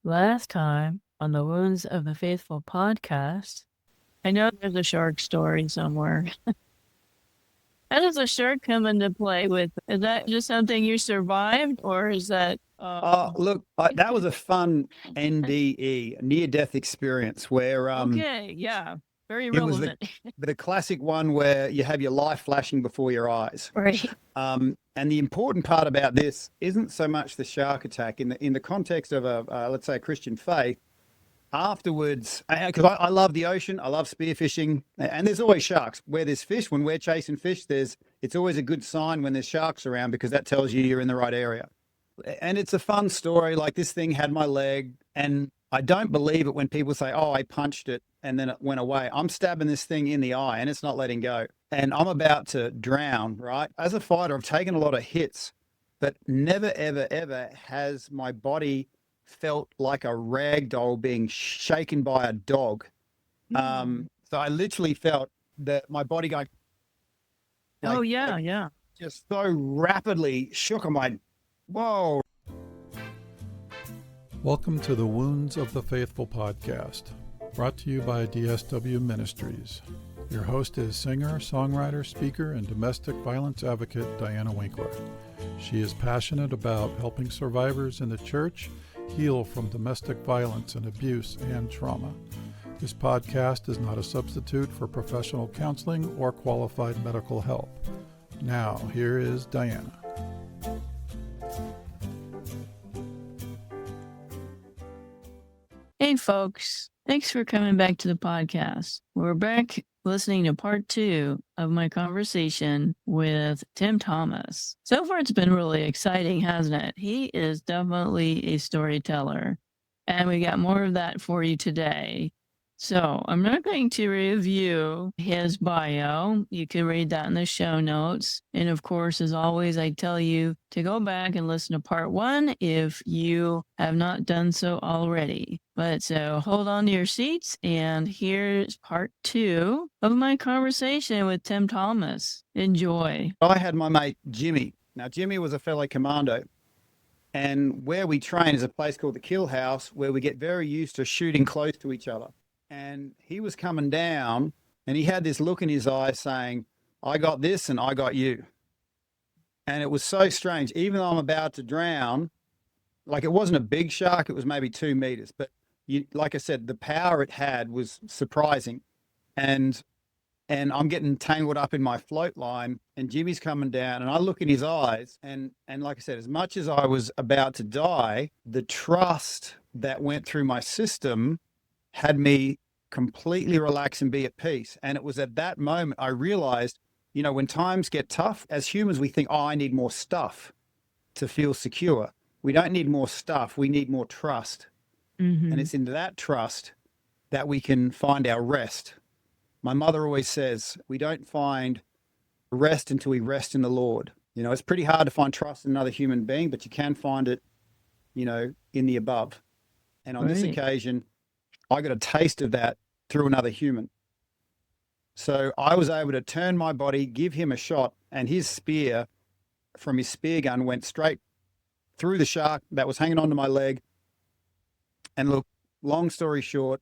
Last time on the Wounds of the Faithful podcast, I know there's a shark story somewhere. How does a shark come into play with? Is that just something you survived, or is that? Look, that was a fun NDE, near-death experience, where Okay, yeah, very it was relevant. the classic one where you have your life flashing before your eyes. Right. And the important part about this isn't so much the shark attack in the context of let's say a Christian faith. Afterwards, because I love the ocean, I love spearfishing, and there's always sharks. Where there's fish, when we're chasing fish, it's always a good sign when there's sharks around because that tells you you're in the right area. And it's a fun story. Like, this thing had my leg, and I don't believe it when people say, "Oh, I punched it and then it went away." I'm stabbing this thing in the eye and it's not letting go. And I'm about to drown, right? As a fighter, I've taken a lot of hits, but never, ever, ever has my body felt like a rag doll being shaken by a dog. So I literally felt that my body going Oh, like, yeah, like yeah. just so rapidly shook. I'm like, whoa. Welcome to the Wounds of the Faithful podcast, brought to you by DSW Ministries. Your host is singer, songwriter, speaker, and domestic violence advocate Diana Winkler. She is passionate about helping survivors in the church heal from domestic violence and abuse and trauma. This podcast is not a substitute for professional counseling or qualified medical help. Now, here is Diana. Hey, folks. Thanks for coming back to the podcast. We're back listening to part 2 of my conversation with Tim Thomas. So far, it's been really exciting, hasn't it? He is definitely a storyteller, and we got more of that for you today. So I'm not going to review his bio. You can read that in the show notes. And of course, as always, I tell you to go back and listen to part 1 if you have not done so already. But so hold on to your seats, and here's part 2 of my conversation with Tim Thomas. Enjoy. I had my mate Jimmy. Now, Jimmy was a fellow commando, and where we train is a place called the Kill House, where we get very used to shooting close to each other. And he was coming down, and he had this look in his eyes saying, "I got this and I got you." And it was so strange. Even though I'm about to drown, like, it wasn't a big shark, it was maybe 2 meters. But like I said, the power it had was surprising. And I'm getting tangled up in my float line, and Jimmy's coming down, and I look in his eyes, and like I said, as much as I was about to die, the trust that went through my system had me completely relax and be at peace. And it was at that moment I realized, when times get tough, as humans, we think, "Oh, I need more stuff to feel secure." We don't need more stuff. We need more trust. And it's in that trust that we can find our rest. My mother always says, we don't find rest until we rest in the Lord. It's pretty hard to find trust in another human being, but you can find it, in the above. And on this occasion, I got a taste of that through another human. So I was able to turn my body, give him a shot, and his spear from his spear gun went straight through the shark that was hanging onto my leg. And look, long story short,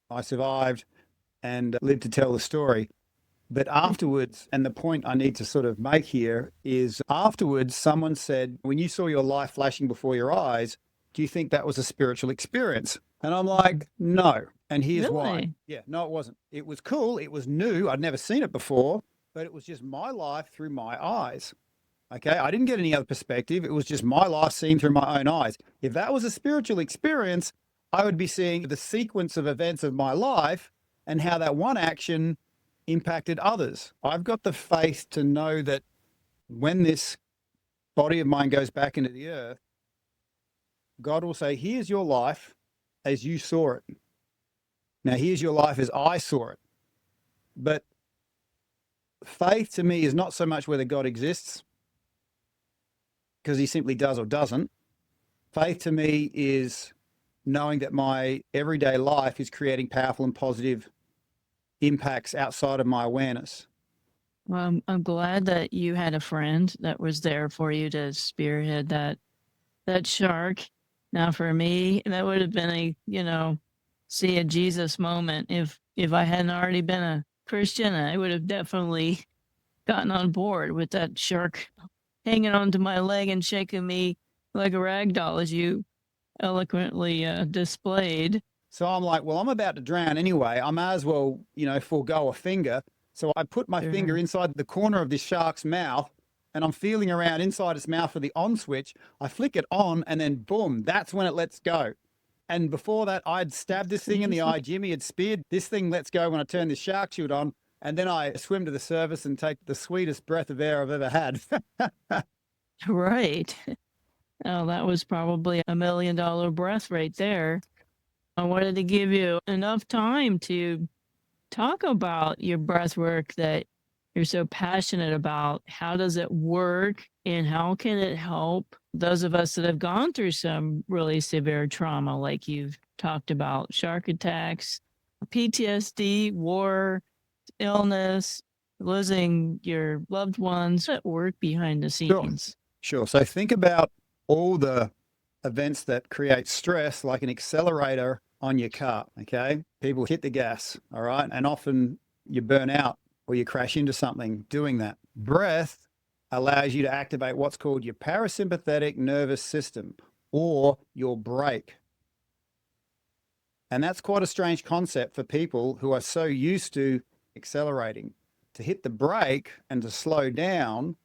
I survived and lived to tell the story. But afterwards, and the point I need to sort of make here is, afterwards, someone said, "When you saw your life flashing before your eyes, do you think that was a spiritual experience?" And I'm like, "No." And here's why. Yeah, no, it wasn't. It was cool. It was new. I'd never seen it before, but it was just my life through my eyes. Okay. I didn't get any other perspective. It was just my life seen through my own eyes. If that was a spiritual experience, I would be seeing the sequence of events of my life and how that one action impacted others. I've got the faith to know that when this body of mine goes back into the earth, God will say, "Here's your life as you saw it. Now, here's your life as I saw it." But faith to me is not so much whether God exists, because he simply does or doesn't. Faith to me is knowing that my everyday life is creating powerful and positive impacts outside of my awareness. Well, I'm glad that you had a friend that was there for you to spearhead that shark. Now, for me, that would have been see a Jesus moment. If I hadn't already been a Christian, I would have definitely gotten on board with that shark hanging onto my leg and shaking me like a rag doll, as you eloquently displayed. So I'm like, well, I'm about to drown anyway. I may as well, forego a finger. So I put my finger inside the corner of this shark's mouth, and I'm feeling around inside its mouth for the on switch. I flick it on, and then boom, that's when it lets go. And before that, I'd stabbed this thing in the eye. Jimmy had speared. This thing lets go when I turn the shark chute on. And then I swim to the surface and take the sweetest breath of air I've ever had. Right. Oh, that was probably $1 million breath right there. I wanted to give you enough time to talk about your breath work that you're so passionate about. How does it work and how can it help those of us that have gone through some really severe trauma, like you've talked about, shark attacks, PTSD, war, illness, losing your loved ones at work behind the scenes? Sure. So think about all the events that create stress, like an accelerator on your car, okay? People hit the gas, all right? And often you burn out or you crash into something doing that. Breath allows you to activate what's called your parasympathetic nervous system, or your brake. And that's quite a strange concept for people who are so used to accelerating. To hit the brake and to slow down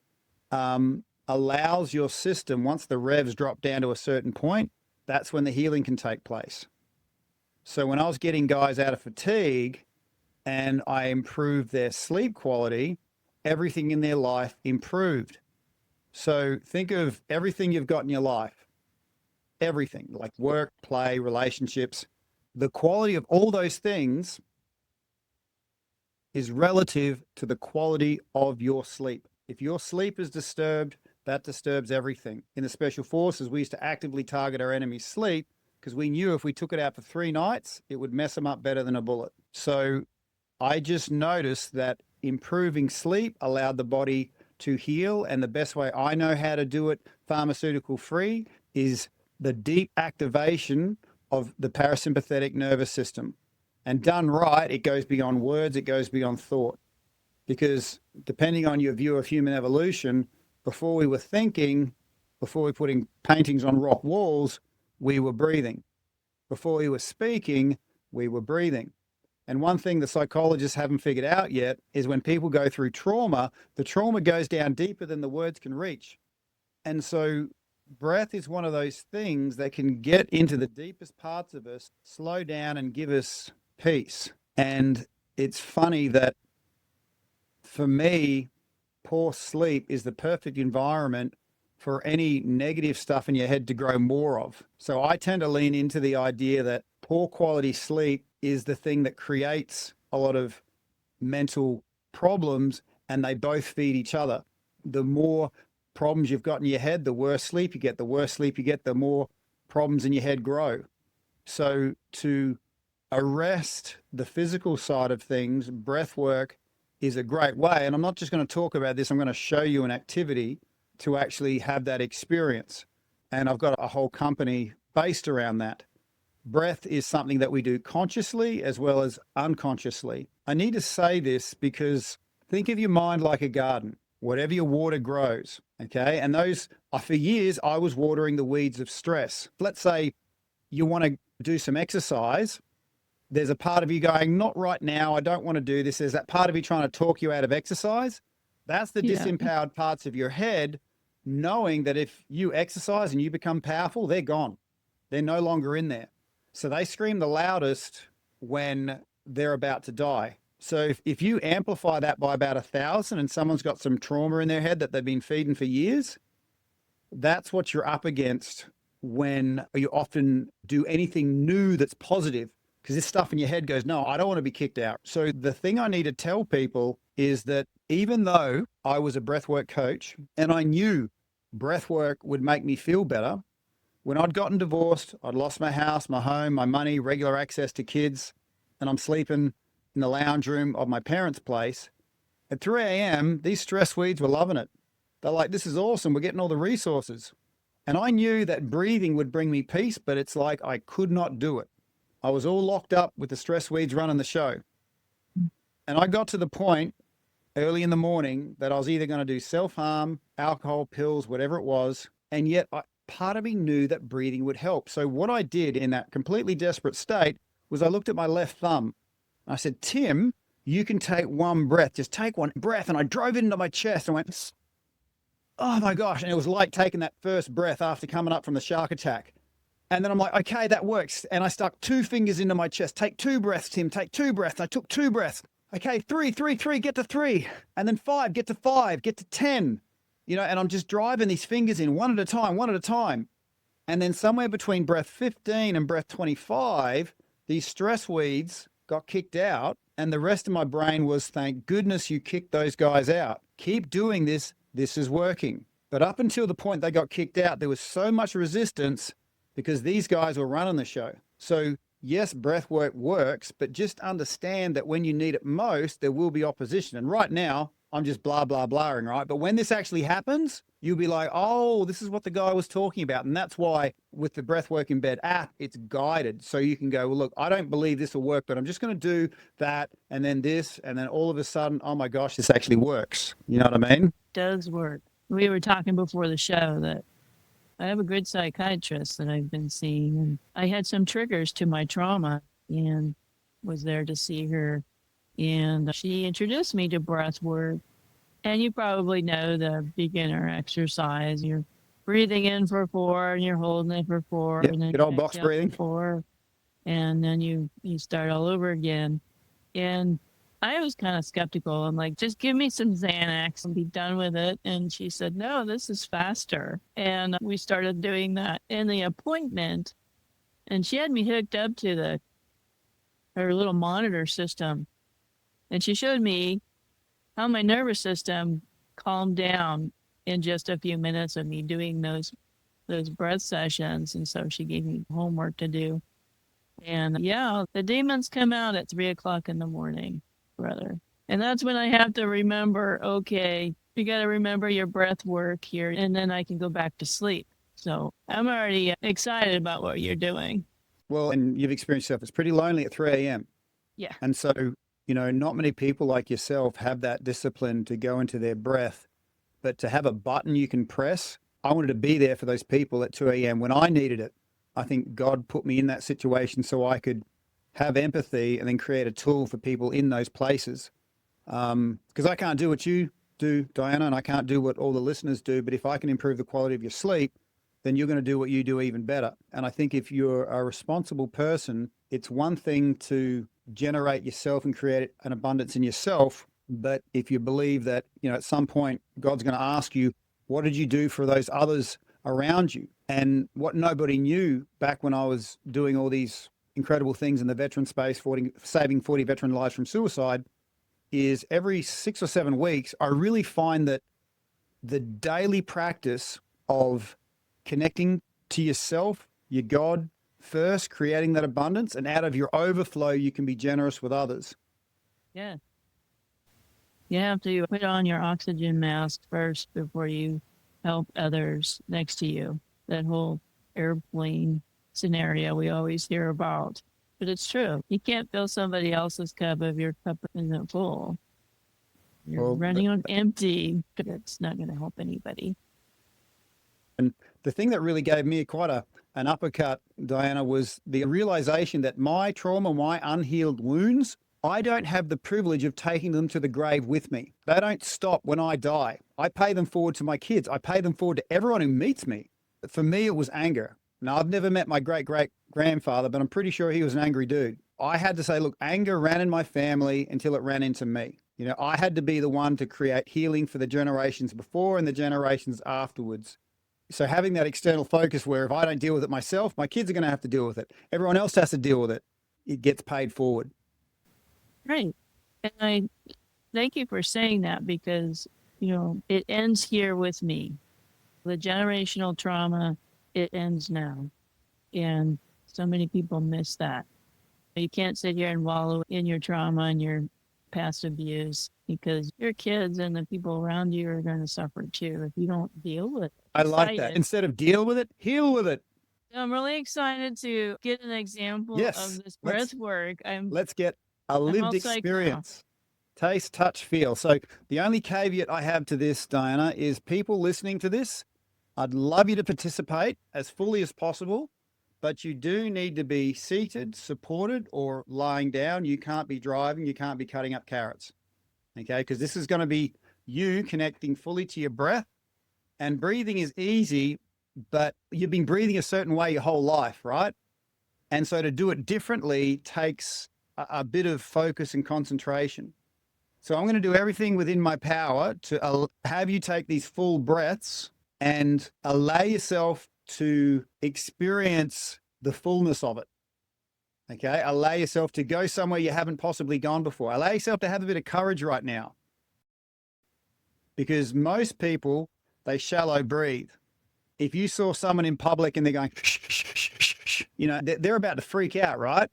allows your system, once the revs drop down to a certain point, that's when the healing can take place. So when I was getting guys out of fatigue and I improved their sleep quality, everything in their life improved. So think of everything you've got in your life, everything, like work, play, relationships. The quality of all those things is relative to the quality of your sleep. If your sleep is disturbed, that disturbs everything. In the Special Forces, we used to actively target our enemy's sleep because we knew if we took it out for 3 nights, it would mess them up better than a bullet. So I just noticed that improving sleep allowed the body to heal. And the best way I know how to do it pharmaceutical free is the deep activation of the parasympathetic nervous system. And done right, it goes beyond words, it goes beyond thought. Because depending on your view of human evolution, before we were thinking, before we were putting paintings on rock walls, we were breathing. Before we were speaking, we were breathing. And one thing the psychologists haven't figured out yet is when people go through trauma, the trauma goes down deeper than the words can reach. And so breath is one of those things that can get into the deepest parts of us, slow down and give us peace. And it's funny that for me, poor sleep is the perfect environment for any negative stuff in your head to grow more of. So I tend to lean into the idea that poor quality sleep is the thing that creates a lot of mental problems, and they both feed each other. The more problems you've got in your head, the worse sleep you get. The worse sleep you get, the more problems in your head grow. So to arrest the physical side of things, breath work is a great way. And I'm not just going to talk about this, I'm going to show you an activity to actually have that experience. And I've got a whole company based around that. Breath is something that we do consciously as well as unconsciously. I need to say this because think of your mind like a garden. Whatever your water grows, okay? And those, for years, I was watering the weeds of stress. Let's say you want to do some exercise. There's a part of you going, not right now, I don't want to do this. There's that part of you trying to talk you out of exercise. That's the disempowered parts of your head, knowing that if you exercise and you become powerful, they're gone. They're no longer in there. So they scream the loudest when they're about to die. So if you amplify that by about 1,000 and someone's got some trauma in their head that they've been feeding for years, that's what you're up against when you often do anything new that's positive. Because this stuff in your head goes, no, I don't want to be kicked out. So the thing I need to tell people is that even though I was a breathwork coach and I knew breathwork would make me feel better, when I'd gotten divorced, I'd lost my house, my home, my money, regular access to kids, and I'm sleeping in the lounge room of my parents' place, at 3 a.m., these stress weeds were loving it. They're like, this is awesome. We're getting all the resources. And I knew that breathing would bring me peace, but it's like I could not do it. I was all locked up with the stress weeds running the show. And I got to the point early in the morning that I was either going to do self-harm, alcohol, pills, whatever it was. And yet part of me knew that breathing would help. So what I did in that completely desperate state was I looked at my left thumb. I said, Tim, you can take one breath. Just take one breath. And I drove it into my chest and went, oh my gosh. And it was like taking that first breath after coming up from the shark attack. And then I'm like, okay, that works. And I stuck 2 fingers into my chest. Take 2 breaths, Tim. Take 2 breaths. I took 2 breaths. Okay, 3, get to 3. And then 5, get to 5, get to 10. You know, and I'm just driving these fingers in one at a time. And then somewhere between breath 15 and breath 25, these stress weeds got kicked out. And the rest of my brain was, thank goodness you kicked those guys out. Keep doing this. This is working. But up until the point they got kicked out, there was so much resistance because these guys were running the show. So yes, breath work works, but just understand that when you need it most, there will be opposition. And right now, I'm just blaring, right? But when this actually happens, you'll be like, oh, this is what the guy was talking about. And that's why with the Breathwork in Bed app, it's guided. So you can go, well, look, I don't believe this will work, but I'm just going to do that and then this. And then all of a sudden, oh my gosh, this actually works. You know what I mean? Does work. We were talking before the show that I have a good psychiatrist that I've been seeing, and I had some triggers to my trauma and was there to see her. And she introduced me to breath work. And you probably know the beginner exercise. You're breathing in for 4 and you're holding it for 4. Yep, And then good old box breathing. 4, and then you start all over again. And I was kind of skeptical. I'm like, just give me some Xanax and be done with it. And she said, no, this is faster. And we started doing that in the appointment. And she had me hooked up to her little monitor system. And she showed me how my nervous system calmed down in just a few minutes of me doing those breath sessions. And so she gave me homework to do. And yeah, the demons come out at 3:00 in the morning, brother. And that's when I have to remember, okay, you got to remember your breath work here, and then I can go back to sleep. So I'm already excited about what you're doing. Well, and you've experienced yourself. It's pretty lonely at 3 a.m. Yeah. And so, you know, not many people like yourself have that discipline to go into their breath, but to have a button you can press. I wanted to be there for those people at 2 a.m. when I needed it. I think God put me in that situation so I could have empathy and then create a tool for people in those places. Because I can't do what you do, Diana, and I can't do what all the listeners do. But if I can improve the quality of your sleep, then you're going to do what you do even better. And I think if you're a responsible person, it's one thing to generate yourself and create an abundance in yourself. But if you believe that, you know, at some point, God's going to ask you, what did you do for those others around you? And what nobody knew back when I was doing all these incredible things in the veteran space, saving 40 veteran lives from suicide, is every 6 or 7 weeks, I really find that the daily practice of connecting to yourself, your God first, creating that abundance, and out of your overflow, you can be generous with others. Yeah. You have to put on your oxygen mask first before you help others next to you. That whole airplane scenario we always hear about. But it's true. You can't fill somebody else's cup if your cup isn't full. You're running on empty. It's not going to help anybody. And the thing that really gave me quite an uppercut, Diana, was the realization that my trauma, my unhealed wounds, I don't have the privilege of taking them to the grave with me. They don't stop when I die. I pay them forward to my kids. I pay them forward to everyone who meets me. For me, it was anger. Now, I've never met my great-great-grandfather, but I'm pretty sure he was an angry dude. I had to say, look, anger ran in my family until it ran into me. You know, I had to be the one to create healing for the generations before and the generations afterwards. So having that external focus where if I don't deal with it myself, my kids are going to have to deal with it. Everyone else has to deal with it. It gets paid forward. Right. And I thank you for saying that because, you know, it ends here with me. The generational trauma, it ends now. And so many people miss that. You can't sit here and wallow in your trauma and your past abuse, because your kids and the people around you are going to suffer too if you don't deal with it. I like that. Excited. Instead of deal with it, heal with it. I'm really excited to get an example Yes. of this breath work. Let's get a lived all psyched now. experience. Taste, touch, feel. So the only caveat I have to this, Diana, is people listening to this, I'd love you to participate as fully as possible, but you do need to be seated, supported, or lying down. You can't be driving. You can't be cutting up carrots. Okay, because this is going to be you connecting fully to your breath. And breathing is easy, but you've been breathing a certain way your whole life, right? And so to do it differently takes a bit of focus and concentration. So I'm going to do everything within my power to have you take these full breaths and allow yourself to experience the fullness of it. Okay, allow yourself to go somewhere you haven't possibly gone before. Allow yourself to have a bit of courage right now. Because most people, they shallow breathe. If you saw someone in public and they're going, shh, shh, shh, shh, shh, you know, they're about to freak out, right?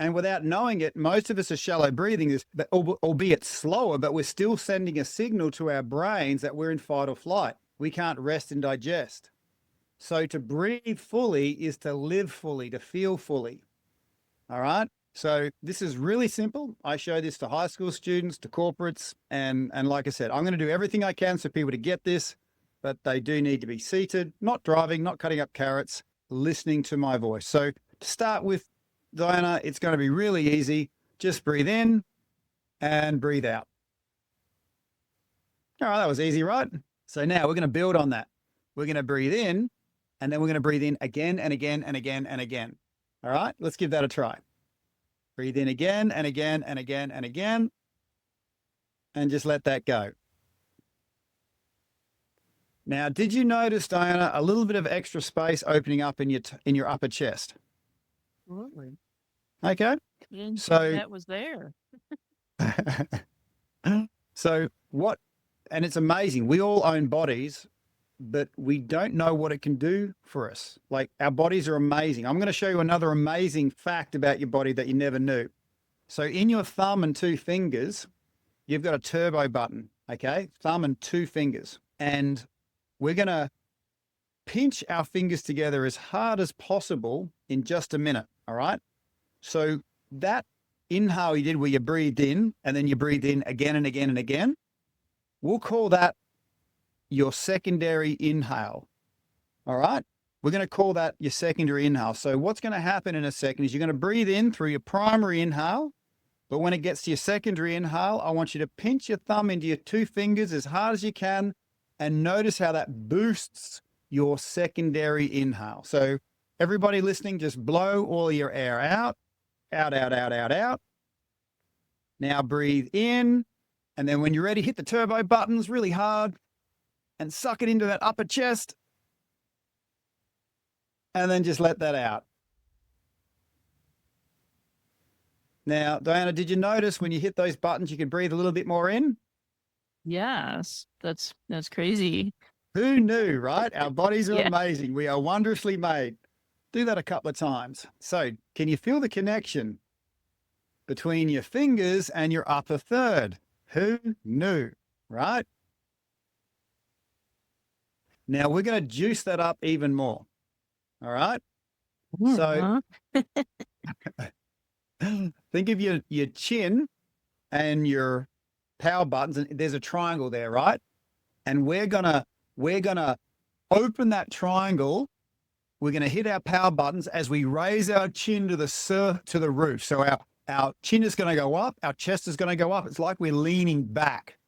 And without knowing it, most of us are shallow breathing, albeit slower, but we're still sending a signal to our brains that we're in fight or flight. We can't rest and digest. So to breathe fully is to live fully, to feel fully. All right. So this is really simple. I show this to high school students, to corporates. And like I said, I'm going to do everything I can for people to get this, but they do need to be seated, not driving, not cutting up carrots, listening to my voice. So to start with, Diana, it's going to be really easy. Just breathe in and breathe out. All right, that was easy, right? So now we're going to build on that. We're going to breathe in, and then we're going to breathe in again and again and again and again. All right, let's give that a try. Breathe in again and again and again and again, and just let that go. Now, did you notice, Diana, a little bit of extra space opening up in your upper chest? Absolutely. Okay. So that was there. So what, and it's amazing. We all own bodies, but we don't know what it can do for us. Like, our bodies are amazing. I'm going to show you another amazing fact about your body that you never knew. So in your thumb and two fingers, you've got a turbo button, okay? Thumb and two fingers. And we're going to pinch our fingers together as hard as possible in just a minute, all right? So that inhale you did where you breathed in and then you breathed in again and again and again, we'll call that your secondary inhale, all right? We're going to call that your secondary inhale. So what's going to happen in a second is you're going to breathe in through your primary inhale, but when it gets to your secondary inhale, I want you to pinch your thumb into your two fingers as hard as you can and notice how that boosts your secondary inhale. So everybody listening, just blow all your air out, out, out, out, out, out. Now breathe in. And then when you're ready, hit the turbo buttons really hard and suck it into that upper chest. And then just let that out. Now, Diana, did you notice when you hit those buttons, you could breathe a little bit more in? Yes, that's crazy. Who knew, right? Our bodies are amazing. We are wondrously made. Do that a couple of times. So can you feel the connection between your fingers and your upper third? Who knew, right? Now we're going to juice that up even more. All right. So think of your chin and your power buttons, and there's a triangle there, right? And we're gonna open that triangle. We're gonna hit our power buttons as we raise our chin to the roof. So our chin is gonna go up, our chest is gonna go up. It's like we're leaning back.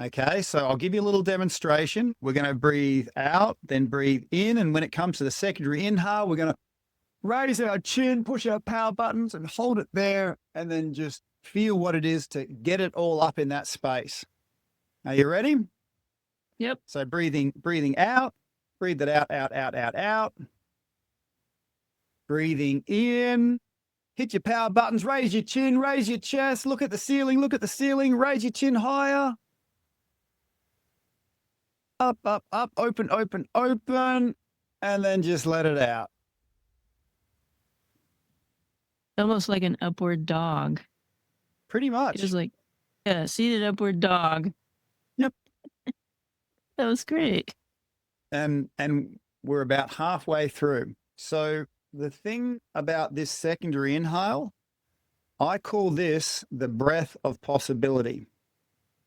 Okay, so I'll give you a little demonstration. We're gonna breathe out, then breathe in, and when it comes to the secondary inhale, we're gonna raise our chin, push our power buttons, and hold it there, and then just feel what it is to get it all up in that space. Are you ready? Yep. So breathing out, breathe it out, out, out, out, out. Breathing in, hit your power buttons, raise your chin, raise your chest, look at the ceiling, raise your chin higher. Up, up, up, open, open, open, and then just let it out. Almost like an upward dog. Pretty much. It was like, yeah, seated upward dog. Yep. That was great. And we're about halfway through. So the thing about this secondary inhale, I call this the breath of possibility.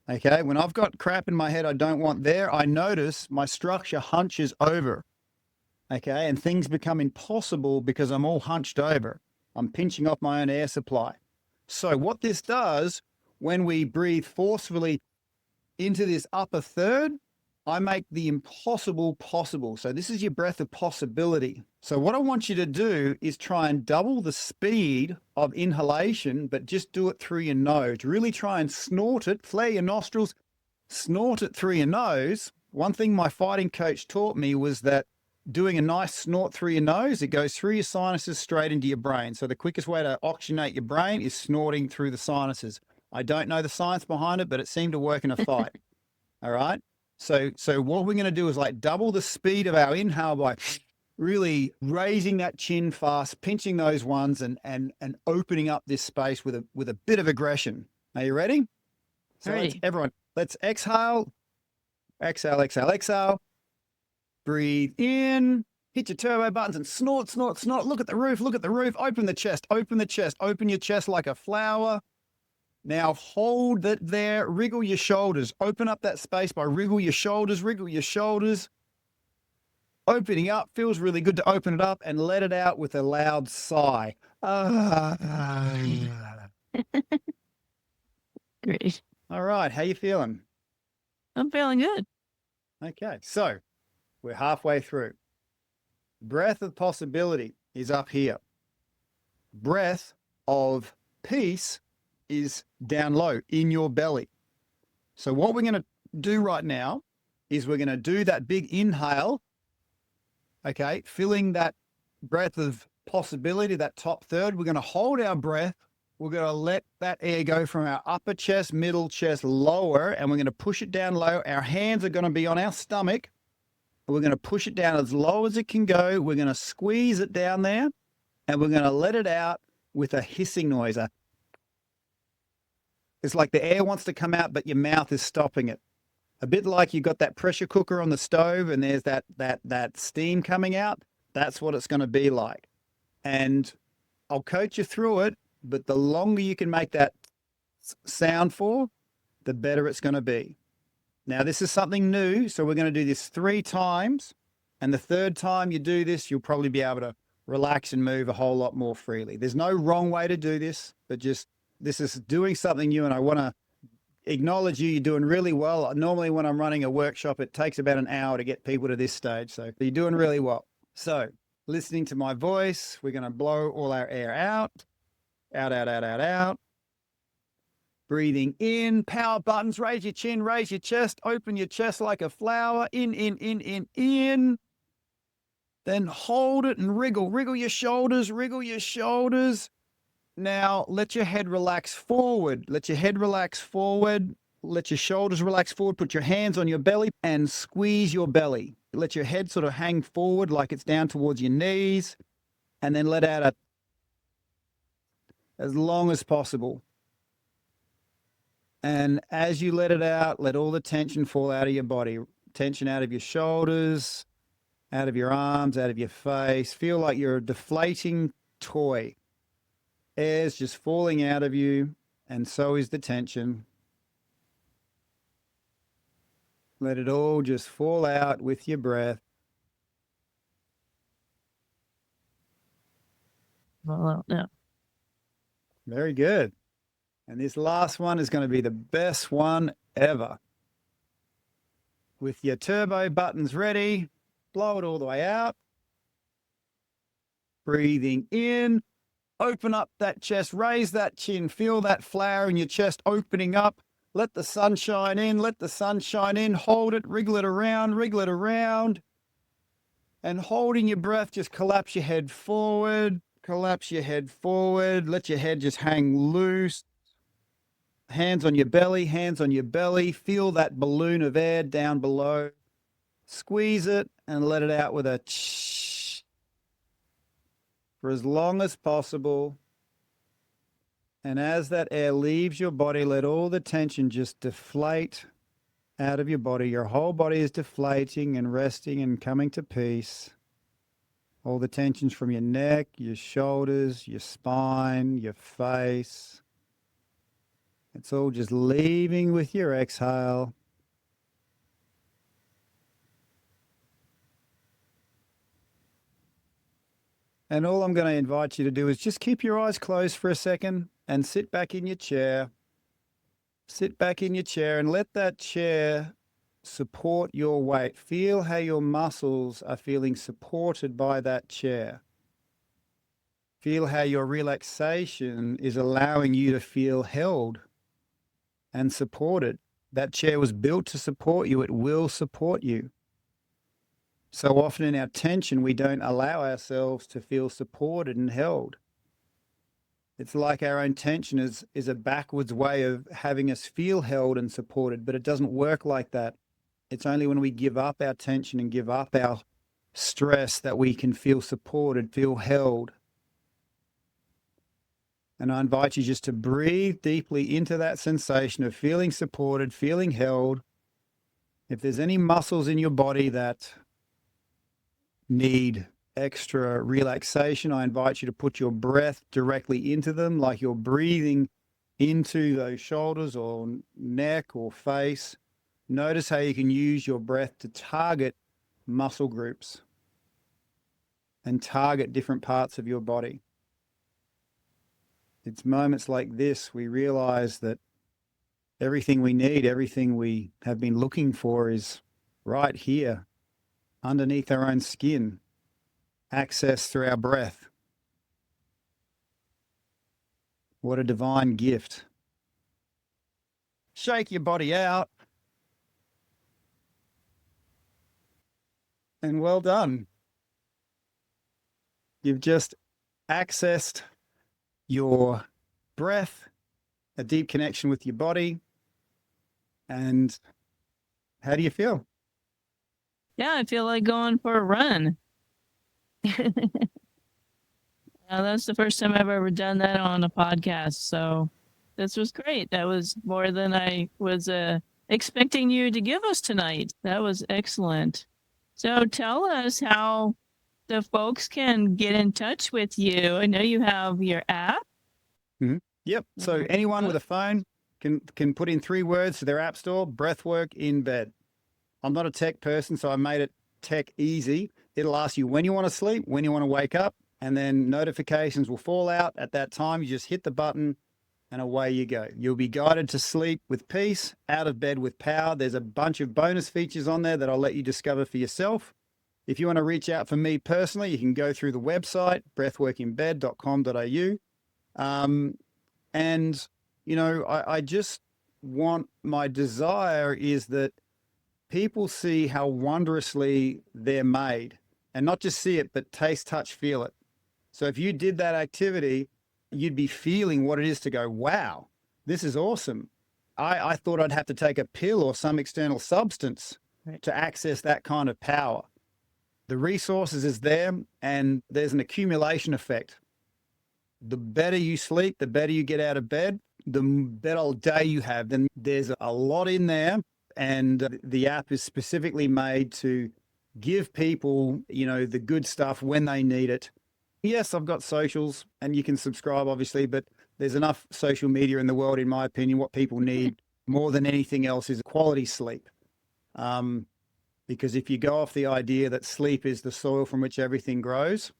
Okay, when I've got crap in my head I don't want there, I notice my structure hunches over. Okay, and things become impossible because I'm all hunched over. I'm pinching off my own air supply. So what this does, when we breathe forcefully into this upper third, I make the impossible possible. So this is your breath of possibility. So what I want you to do is try and double the speed of inhalation, but just do it through your nose. Really try and snort it, flare your nostrils, snort it through your nose. One thing my fighting coach taught me was that doing a nice snort through your nose, it goes through your sinuses straight into your brain. So the quickest way to oxygenate your brain is snorting through the sinuses. I don't know the science behind it, but it seemed to work in a fight. All right. So what we're going to do is like double the speed of our inhale by really raising that chin fast, pinching those ones and opening up this space with a bit of aggression. Are you ready? So let's exhale, exhale, exhale, exhale. Breathe in, hit your turbo buttons and snort, snort, snort. Look at the roof, look at the roof. Open the chest, open the chest, open your chest like a flower. Now hold that there, wriggle your shoulders. Open up that space by wriggle your shoulders, wriggle your shoulders. Opening up, feels really good to open it up and let it out with a loud sigh. Great. All right, how you feeling? I'm feeling good. Okay, so we're halfway through. Breath of possibility is up here. Breath of peace is down low in your belly. So what we're going to do right now is we're going to do that big inhale, okay, filling that breath of possibility, that top third. We're going to hold our breath. We're going to let that air go from our upper chest, middle chest, lower, and we're going to push it down low. Our hands are going to be on our stomach. We're going to push it down as low as it can go. We're going to squeeze it down there, and we're going to let it out with a hissing noise. It's like the air wants to come out, but your mouth is stopping it. A bit like you got that pressure cooker on the stove and there's that steam coming out. That's what it's going to be like. And I'll coach you through it, but the longer you can make that sound for, the better it's going to be. Now, this is something new, so we're going to do this 3 times. And the third time you do this, you'll probably be able to relax and move a whole lot more freely. There's no wrong way to do this, but just this is doing something new, and I want to acknowledge you. You're doing really well. Normally when I'm running a workshop, it takes about an hour to get people to this stage. So you're doing really well. So listening to my voice, we're going to blow all our air out, out, out, out, out, out. Breathing in, power buttons, raise your chin, raise your chest, open your chest like a flower, in, in, in, in, in. Then hold it and wriggle, wriggle your shoulders, wriggle your shoulders. Now, let your head relax forward. Let your head relax forward. Let your shoulders relax forward. Put your hands on your belly and squeeze your belly. Let your head sort of hang forward like it's down towards your knees. And then let out as long as possible. And as you let it out, let all the tension fall out of your body. Tension out of your shoulders, out of your arms, out of your face. Feel like you're a deflating toy. Air's just falling out of you, and so is the tension. Let it all just fall out with your breath. Well, no. Very good. And this last one is going to be the best one ever. With your turbo buttons ready, blow it all the way out. Breathing in. Open up that chest, raise that chin, feel that flower in your chest opening up. Let the sunshine in, let the sunshine in. Hold it, wriggle it around, wriggle it around. And holding your breath, just collapse your head forward, collapse your head forward. Let your head just hang loose. Hands on your belly, hands on your belly. Feel that balloon of air down below. Squeeze it and let it out with a ch. For as long as possible. And as that air leaves your body, let all the tension just deflate out of your body. Your whole body is deflating and resting and coming to peace. All the tensions from your neck, your shoulders, your spine, your face. It's all just leaving with your exhale. And all I'm going to invite you to do is just keep your eyes closed for a second and sit back in your chair. Sit back in your chair and let that chair support your weight. Feel how your muscles are feeling supported by that chair. Feel how your relaxation is allowing you to feel held and supported. That chair was built to support you. It will support you. So often in our tension, we don't allow ourselves to feel supported and held. It's like our own tension is a backwards way of having us feel held and supported, but it doesn't work like that. It's only when we give up our tension and give up our stress that we can feel supported, feel held. And I invite you just to breathe deeply into that sensation of feeling supported, feeling held. If there's any muscles in your body that need extra relaxation, I invite you to put your breath directly into them, like you're breathing into those shoulders or neck or face. Notice how you can use your breath to target muscle groups and target different parts of your body. It's moments like this we realize that everything we need, everything we have been looking for is right here, underneath our own skin, access through our breath. What a divine gift. Shake your body out. And well done. You've just accessed your breath, a deep connection with your body. And how do you feel? Yeah, I feel like going for a run. That's the first time I've ever done that on a podcast. So this was great. That was more than I was expecting you to give us tonight. That was excellent. So tell us how the folks can get in touch with you. I know you have your app. Mm-hmm. Yep. So anyone with a phone can put in 3 words to their app store, Breathwork in bed. I'm not a tech person, so I made it tech easy. It'll ask you when you want to sleep, when you want to wake up, and then notifications will fall out. At that time, you just hit the button and away you go. You'll be guided to sleep with peace, out of bed with power. There's a bunch of bonus features on there that I'll let you discover for yourself. If you want to reach out for me personally, you can go through the website, breathworkinbed.com.au. And, you know, I just want, my desire is that people see how wondrously they're made, and not just see it, but taste, touch, feel it. So if you did that activity, you'd be feeling what it is to go, wow, this is awesome. I thought I'd have to take a pill or some external substance to access that kind of power. The resources is there, and there's an accumulation effect. The better you sleep, the better you get out of bed, the better day you have. Then there's a lot in there, and the app is specifically made to give people, you know, the good stuff when they need it. Yes, I've got socials, and you can subscribe, obviously, but there's enough social media in the world, in my opinion. What people need more than anything else is quality sleep. Because if you go off the idea that sleep is the soil from which everything grows,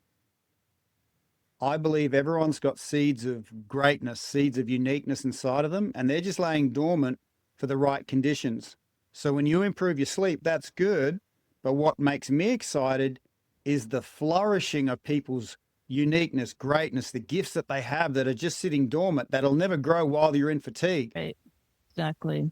I believe everyone's got seeds of greatness, seeds of uniqueness inside of them, and they're just laying dormant for the right conditions. So when you improve your sleep, that's good. But what makes me excited is the flourishing of people's uniqueness, greatness, the gifts that they have that are just sitting dormant, that'll never grow while you're in fatigue. Right. Exactly.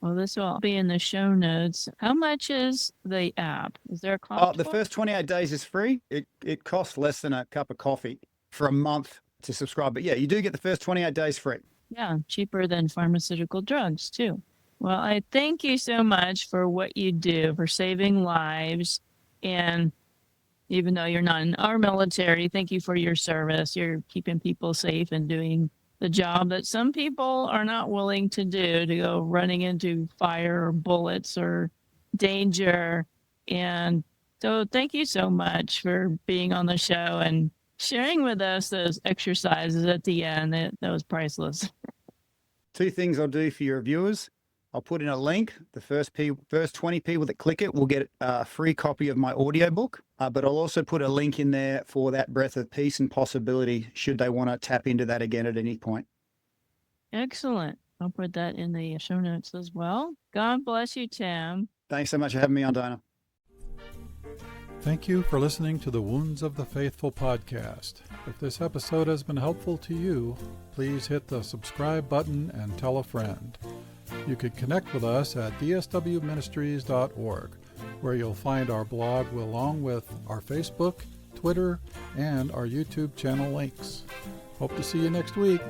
Well, this will all be in the show notes. How much is the app? Is there a cost? The first 28 days is free. It costs less than a cup of coffee for a month to subscribe. But yeah, you do get the first 28 days free. Yeah, cheaper than pharmaceutical drugs too. Well, I thank you so much for what you do for saving lives. And even though you're not in our military, thank you for your service. You're keeping people safe and doing the job that some people are not willing to do, to go running into fire or bullets or danger. And so thank you so much for being on the show and sharing with us those exercises at the end. That was priceless. 2 things I'll do for your viewers. I'll put in a link. The first 20 people that click it will get a free copy of my audiobook, but I'll also put a link in there for that breath of peace and possibility should they want to tap into that again at any point. Excellent. I'll put that in the show notes as well. God bless you, Tim. Thanks so much for having me on, Dinah. Thank you for listening to the Wounds of the Faithful podcast. If this episode has been helpful to you, please hit the subscribe button and tell a friend. You can connect with us at dswministries.org, where you'll find our blog along with our Facebook, Twitter, and our YouTube channel links. Hope to see you next week.